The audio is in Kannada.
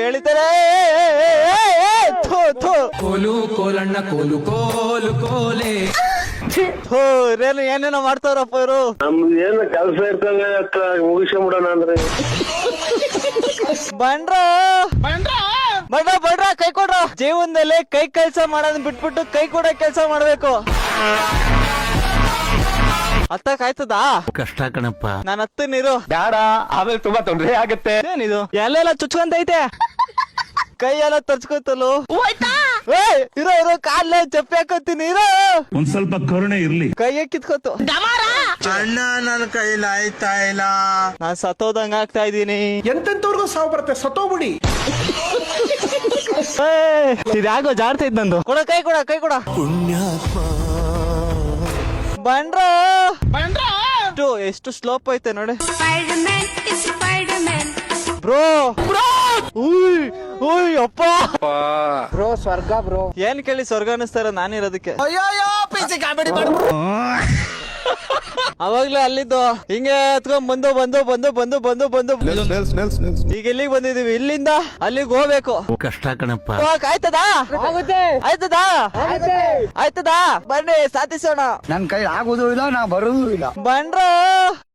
ಹೇಳಿದ್ದಾರೆ. ಕೋಲು ಕೋಲಣ್ಣ ಕೋಲು ಕೋಲು ಕೋಲೆ. ಏನೇನೋ ಮಾಡ್ತಾವ್ರಪ್ಪ ಇವರು. ನಮ್ದು ಏನು ಕೆಲಸ ಇರ್ತವೆ ಮುಗಿಸ್ಕೊಂಡ್ಬಿಡೋಣ ಅಂದ್ರೆ ಬಂಡ್ರ ಕೈ ಕೊಡ್ರ. ಜೀವನದಲ್ಲಿ ಕೈ ಕೆಲಸ ಮಾಡೋದನ್ನ ಬಿಟ್ಬಿಟ್ಟು ಕೈ ಕೊಡೋ ಕೆಲಸ ಮಾಡ್ಬೇಕು. ಹತ್ತಕ್ಕಾಯ್ತದಾ? ಕಷ್ಟ ಕಣಪ್ಪ. ನಾನು ಹತ್ತನಿರು. ಬೇಡ, ಆಮೇಲೆ ತುಂಬಾ ತೊಂದ್ರೆ ಆಗತ್ತೆ. ಏನಿದು ಎಲ್ಲೆಲ್ಲ ಚುಚ್ಕೊಂತೈತೆ, ಕೈ ಎಲ್ಲ ತರ್ಚ್ಕೊತಲು. ಇರೋ ಕಾಲೇ ಚಪ್ಪೆ ಹಾಕೋತೀನಿ. ಇರೋ ಒಂದ್ ಸ್ವಲ್ಪ ಕರುಣೆ ಇರ್ಲಿ. ಕೈಯೇ ಕಿತ್ಕೋತು. ಅಣ್ಣ ನನ್ನ ಕೈಲಿ ಆಯ್ತಾ ಇಲ್ಲ, ನಾನ್ ಸತ್ತೋದಂಗ ಆಗ್ತಾ ಇದೀನಿ. ಎಂತೆಂತವ್ರಿಗೂ ಸಾವು ಬರುತ್ತೆ, ಸತ್ತೋಗ್ಬಿಡಿ. ಇದ್ಯಾಗೋ ಜಾಡ್ತಾ ಇದ್ ನಂದು. ಕೊಡ ಕೈ ಕೊಡ. ಬಂಡ್ರ ಎಷ್ಟು ಸ್ಲೋಪ್ ಐತೆ ನೋಡಿ ಬ್ರೋ. ಅಪ್ಪ ಬ್ರೋ ಸ್ವರ್ಗ ಬ್ರೋ. ಏನ್ ಕೇಳಿ ಸ್ವರ್ಗ ಅನಿಸ್ತಾರ ನಾನಿರೋದಕ್ಕೆ. ಅವಾಗ್ಲೇ ಅಲ್ಲಿದ್ದು ಹಿಂಗೆ ಹತ್ಕೊಂಡ್ ಬಂದು ಈಗ ಎಲ್ಲಿಗೆ ಬಂದಿದೀವಿ. ಇಲ್ಲಿಂದ ಅಲ್ಲಿಗೆ ಹೋಗ್ಬೇಕು. ಕಷ್ಟ ಕಣಪ್ಪ. ಆಯ್ತದಾ ಬನ್ನಿ ಸಾಧಿಸೋಣ. ನನ್ ಕೈ ಆಗುದು ಇಲ್ಲ, ನಾ ಬರುದು ಇಲ್ಲ. ಬಂಡ್ರ